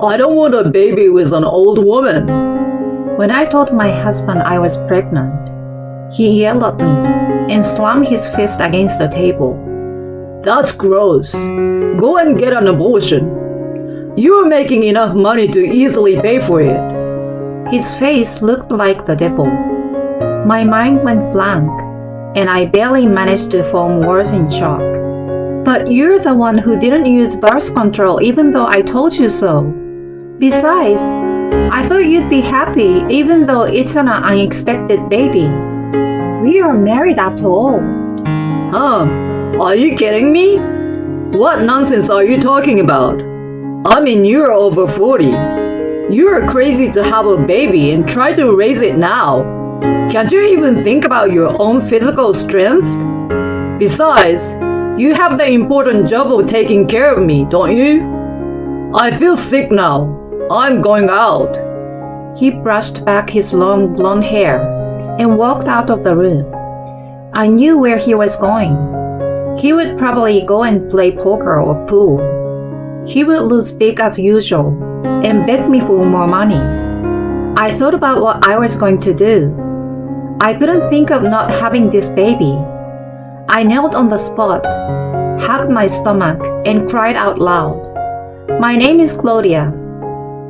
I don't want a baby with an old woman. When I told my husband I was pregnant, he yelled at me and slammed his fist against the table. That's gross. Go and get an abortion. You're making enough money to easily pay for it. His face looked like the devil. My mind went blank, and I barely managed to form words in shock. But you're the one who didn't use birth control even though I told you so. Besides, I thought you'd be happy even though it's an unexpected baby. We are married after all. Are you kidding me? What nonsense are you talking about? I mean, you're over 40. You're crazy to have a baby and try to raise it now. Can't you even think about your own physical strength? Besides, you have the important job of taking care of me, don't you? I feel sick now. I'm going out. He brushed back his long blonde hair and walked out of the room. I knew where he was going. He would probably go and play poker or pool. He would lose big as usual and beg me for more money. I thought about what I was going to do. I couldn't think of not having this baby. I knelt on the spot, hugged my stomach, and cried out loud. My name is Claudia.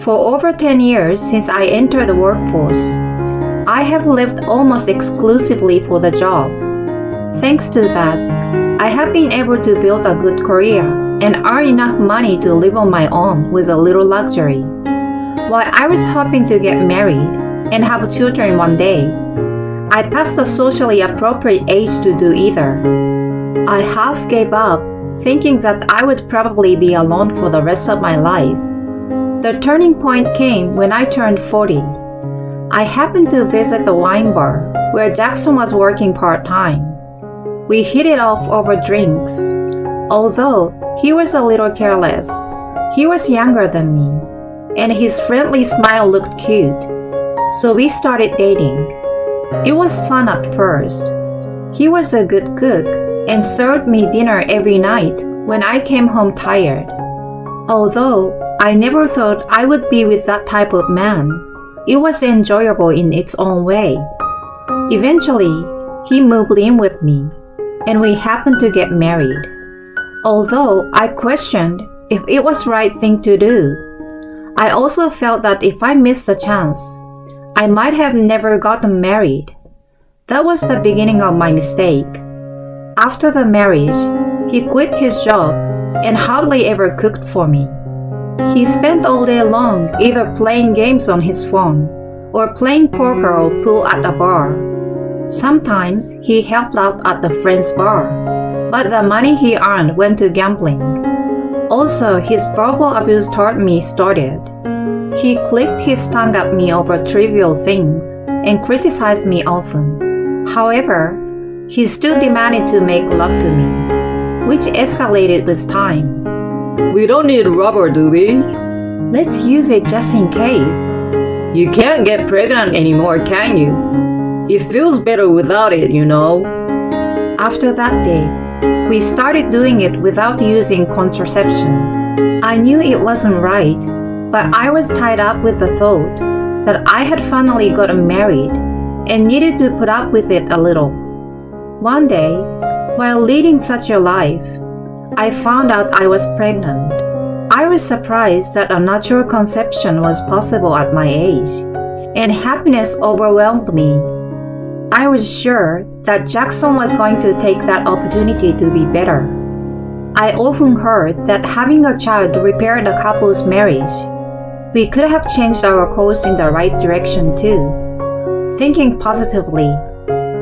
For over 10 years since I entered the workforce, I have lived almost exclusively for the job. Thanks to that, I have been able to build a good career and earn enough money to live on my own with a little luxury. While I was hoping to get married and have children one day, I passed the socially appropriate age to do either. I half gave up, thinking that I would probably be alone for the rest of my life. The turning point came when I turned 40. I happened to visit the wine bar where Jackson was working part-time. We hit it off over drinks. Although he was a little careless, he was younger than me, and his friendly smile looked cute. So we started dating. It was fun at first. He was a good cook and served me dinner every night when I came home tired. Although I never thought I would be with that type of man, it was enjoyable in its own way. Eventually, he moved in with me, and we happened to get married. Although I questioned if it was the right thing to do, I also felt that if I missed the chance, I might have never gotten married. That was the beginning of my mistake. After the marriage, he quit his job and hardly ever cooked for me. He spent all day long either playing games on his phone or playing poker or pool at a bar. Sometimes he helped out at the friend's bar, but the money he earned went to gambling. Also, his verbal abuse toward me started. He clicked his tongue at me over trivial things and criticized me often. However, he still demanded to make love to me, which escalated with time. We don't need rubber, do we? Let's use it just in case. You can't get pregnant anymore, can you? It feels better without it, you know. After that day, we started doing it without using contraception. I knew it wasn't right, but I was tied up with the thought that I had finally gotten married and needed to put up with it a little. One day, while leading such a life, I found out I was pregnant. I was surprised that a natural conception was possible at my age, and happiness overwhelmed me. I was sure that Jackson was going to take that opportunity to be better. I often heard that having a child repaired a couple's marriage. We could have changed our course in the right direction too. Thinking positively,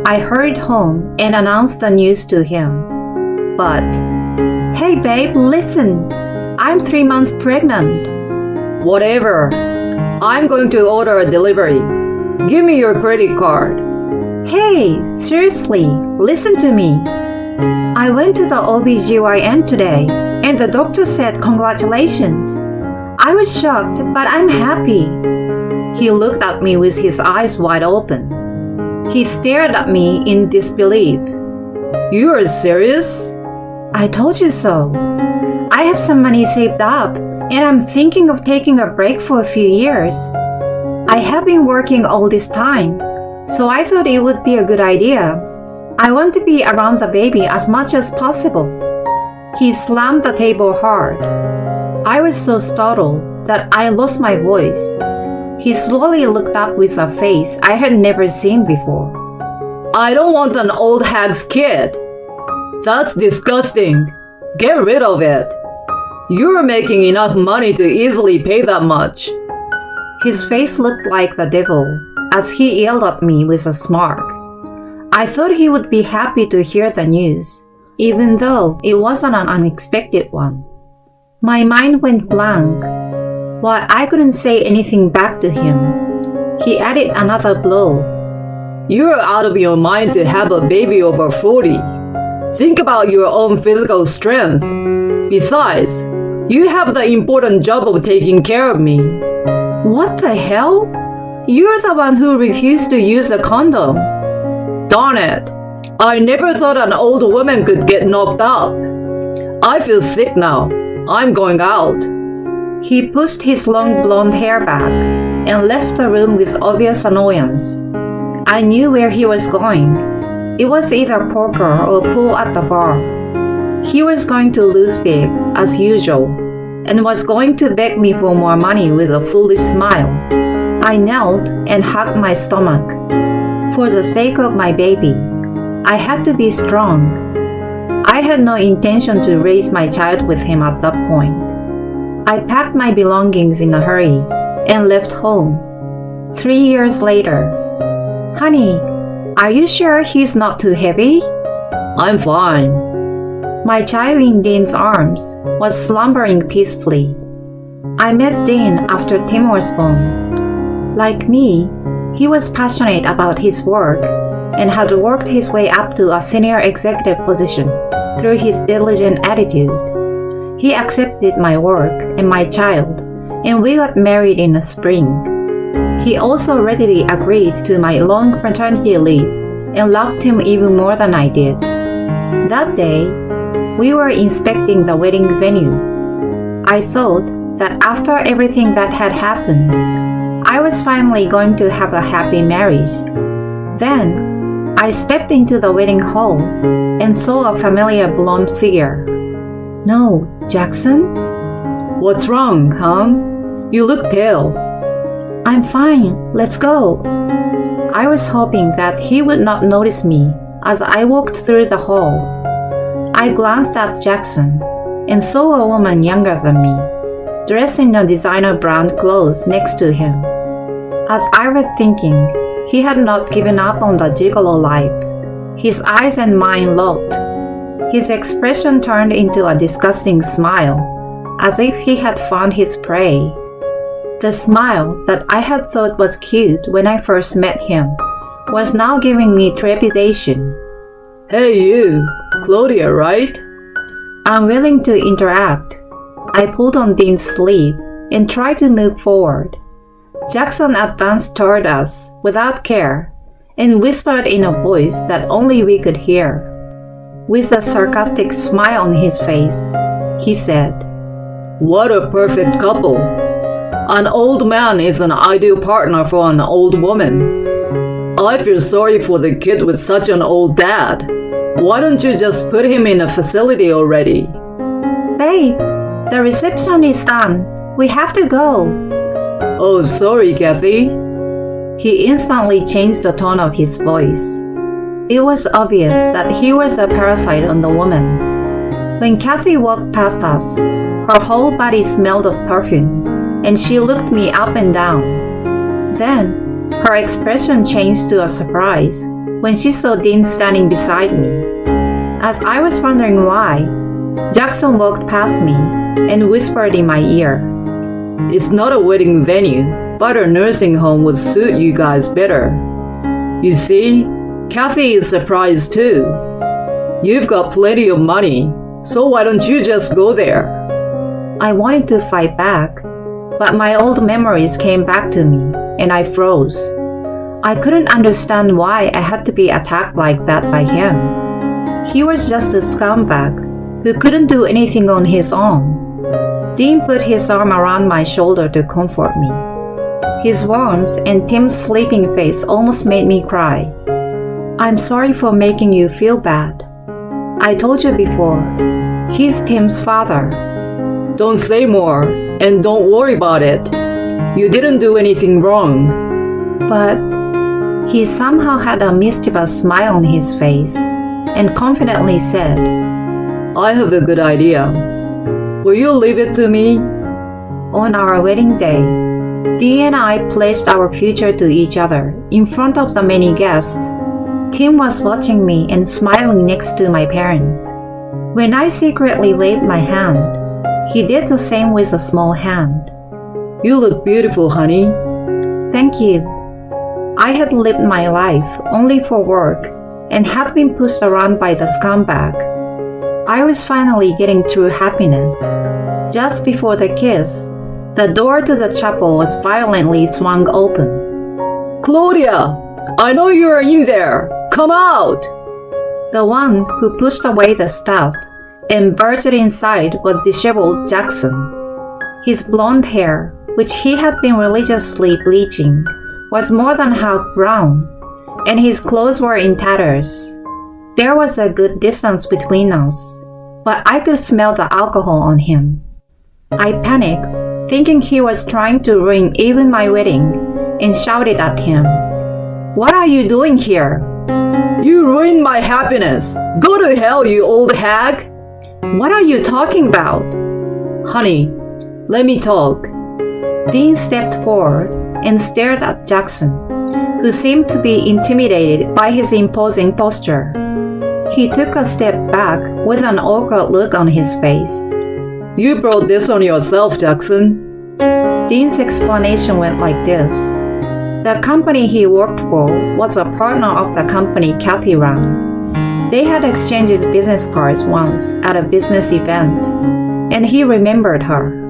I hurried home and announced the news to him. But, hey babe, listen, I'm 3 months pregnant. Whatever. I'm going to order a delivery. Give me your credit card. Hey, seriously, listen to me. I went to the OBGYN today, and the doctor said congratulations. I was shocked, but I'm happy. He looked at me with his eyes wide open. He stared at me in disbelief. You're serious? I told you so. I have some money saved up, And I'm thinking of taking a break for a few years. I have been working all this time, so I thought it would be a good idea. I want to be around the baby as much as possible. He slammed the table hard. I was so startled that I lost my voice. He slowly looked up with a face I had never seen before. I don't want an old hag's kid. That's disgusting. Get rid of it. You're making enough money to easily pay that much. His face looked like the devil as he yelled at me with a smirk. I thought he would be happy to hear the news, even though it wasn't an unexpected one. My mind went blank. While I couldn't say anything back to him, he added another blow. You're out of your mind to have a baby over 40. Think about your own physical strength. Besides, you have the important job of taking care of me. What the hell? You're the one who refused to use a condom. Darn it. I never thought an old woman could get knocked up. I feel sick now. I'm going out. He pushed his long blonde hair back and left the room with obvious annoyance. I knew where he was going. It was either poker or pool at the bar. He was going to lose big, as usual, and was going to beg me for more money with a foolish smile. I knelt and hugged my stomach. For the sake of my baby, I had to be strong. I had no intention to raise my child with him at that point. I packed my belongings in a hurry and left home. 3 years later. Honey, are you sure he's not too heavy? I'm fine. My child in Dean's arms was slumbering peacefully. I met Dean after Tim was born. Like me, he was passionate about his work and had worked his way up to a senior executive position through his diligent attitude. He accepted my work and my child, and we got married in the spring. He also readily agreed to my long paternity leave and loved him even more than I did. That day, we were inspecting the wedding venue. I thought that after everything that had happened, I was finally going to have a happy marriage. Then, I stepped into the wedding hall and saw a familiar blonde figure. No, Jackson? What's wrong, hon? You look pale. I'm fine, let's go. I was hoping that he would not notice me as I walked through the hall. I glanced at Jackson and saw a woman younger than me, dressed in a designer brand clothes next to him. As I was thinking, he had not given up on the gigolo life. His eyes and mine locked. His expression turned into a disgusting smile, as if he had found his prey. The smile that I had thought was cute when I first met him was now giving me trepidation. Hey you, Claudia, right? Unwilling to interact, I pulled on Dean's sleeve and tried to move forward. Jackson advanced toward us without care and whispered in a voice that only we could hear. With a sarcastic smile on his face, he said, What a perfect couple. An old man is an ideal partner for an old woman. I feel sorry for the kid with such an old dad. Why don't you just put him in a facility already? Babe, the reception is done. We have to go. Oh, sorry, Kathy. He instantly changed the tone of his voice. It was obvious that he was a parasite on the woman. When Kathy walked past us, her whole body smelled of perfume, and she looked me up and down. Then, her expression changed to a surprise when she saw Dean standing beside me. As I was wondering why, Jackson walked past me and whispered in my ear, It's not a wedding venue, but a nursing home would suit you guys better. You see, Kathy is surprised too. You've got plenty of money, so why don't you just go there? I wanted to fight back, but my old memories came back to me, and I froze. I couldn't understand why I had to be attacked like that by him. He was just a scumbag who couldn't do anything on his own. Dean put his arm around my shoulder to comfort me. His warmth and Tim's sleeping face almost made me cry. I'm sorry for making you feel bad. I told you before, he's Tim's father. Don't say more, and don't worry about it. You didn't do anything wrong. But he somehow had a mischievous smile on his face and confidently said, I have a good idea. Will you leave it to me? On our wedding day, Dee and I pledged our future to each other in front of the many guests. Tim was watching me and smiling next to my parents. When I secretly waved my hand, he did the same with a small hand. You look beautiful, honey. Thank you. I had lived my life only for work and had been pushed around by the scumbag. I was finally getting true happiness. Just before the kiss, the door to the chapel was violently swung open. Claudia, I know you're in there. Come out! The one who pushed away the staff and burst inside was disheveled Jackson. His blonde hair, which he had been religiously bleaching, was more than half brown, and his clothes were in tatters. There was a good distance between us, but I could smell the alcohol on him. I panicked, thinking he was trying to ruin even my wedding, and shouted at him, What are you doing here? You ruined my happiness. Go to hell, you old hag. What are you talking about? Honey, let me talk. Dean stepped forward and stared at Jackson, who seemed to be intimidated by his imposing posture. He took a step back with an awkward look on his face. You brought this on yourself, Jackson. Dean's explanation went like this. The company he worked for was a partner of the company Kathy ran. They had exchanged business cards once at a business event, and he remembered her.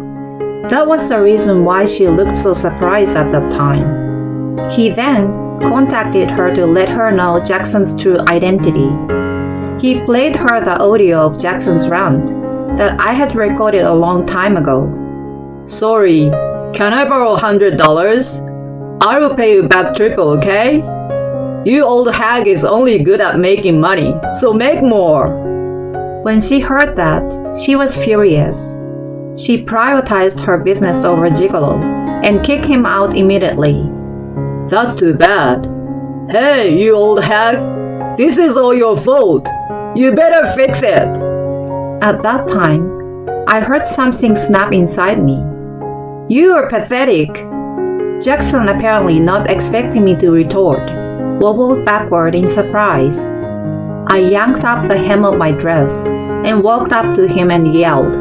That was the reason why she looked so surprised at the time. He then contacted her to let her know Jackson's true identity. He played her the audio of Jackson's rant that I had recorded a long time ago. Sorry, can I borrow $100? I will pay you back triple, okay? You old hag is only good at making money, so make more. When she heard that, she was furious. She prioritized her business over Gigolo and kicked him out immediately. That's too bad. Hey, you old hag, this is all your fault. You better fix it. At that time, I heard something snap inside me. You are pathetic. Jackson, apparently not expecting me to retort, wobbled backward in surprise. I yanked up the hem of my dress and walked up to him and yelled,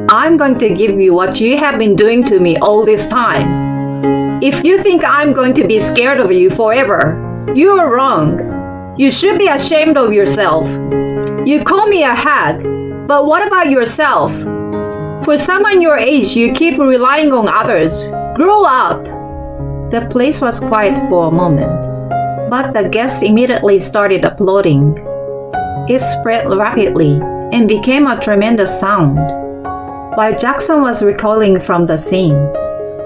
I'm going to give you what you have been doing to me all this time. If you think I'm going to be scared of you forever, you are wrong. You should be ashamed of yourself. You call me a hag, but what about yourself? For someone your age, you keep relying on others. Grow up! The place was quiet for a moment, but the guests immediately started applauding. It spread rapidly and became a tremendous sound. While Jackson was recoiling from the scene,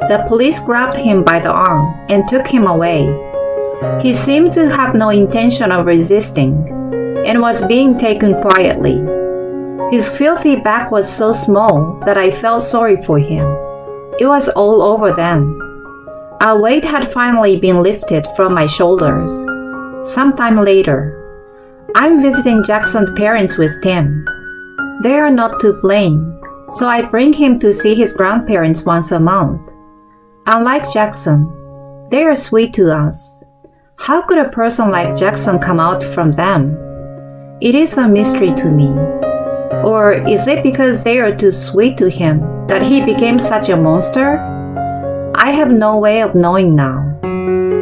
the police grabbed him by the arm and took him away. He seemed to have no intention of resisting and was being taken quietly. His filthy back was so small that I felt sorry for him. It was all over then. A weight had finally been lifted from my shoulders. Sometime later, I'm visiting Jackson's parents with Tim. They are not to blame, so I bring him to see his grandparents once a month. Unlike Jackson, they are sweet to us. How could a person like Jackson come out from them? It is a mystery to me. Or is it because they are too sweet to him that he became such a monster? I have no way of knowing now.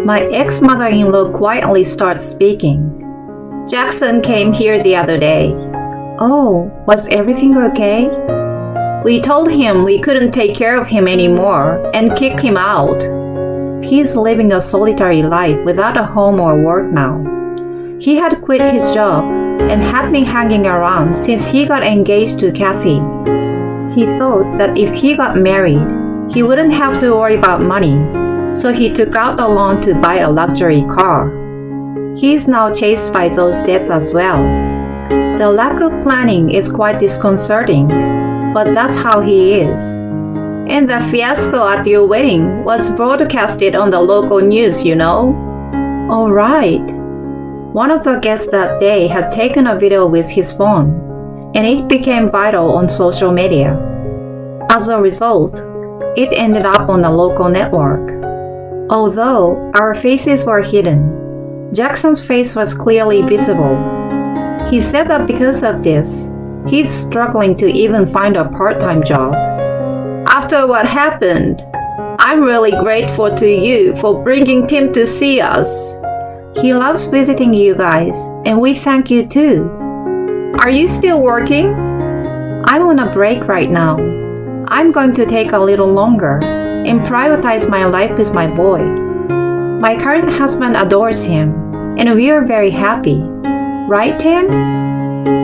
My ex-mother-in-law quietly starts speaking. Jackson came here the other day. Oh, was everything okay? We told him we couldn't take care of him anymore and kicked him out. He's living a solitary life without a home or work now. He had quit his job and had been hanging around since he got engaged to Kathy. He thought that if he got married, he wouldn't have to worry about money, so he took out a loan to buy a luxury car. He is now chased by those debts as well. The lack of planning is quite disconcerting, but that's how he is. And the fiasco at your wedding was broadcasted on the local news, you know? Oh, right. One of the guests that day had taken a video with his phone, and it became viral on social media. As a result, it ended up on a local network. Although our faces were hidden, Jackson's face was clearly visible. He said that because of this, he's struggling to even find a part-time job. After what happened, I'm really grateful to you for bringing Tim to see us. He loves visiting you guys, and we thank you too. Are you still working? I'm on a break right now. I'm going to take a little longer and prioritize my life with my boy. My current husband adores him, and we are very happy. Right, Tim?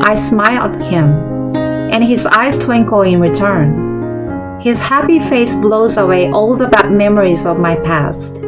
I smiled at him, and his eyes twinkle in return. His happy face blows away all the bad memories of my past.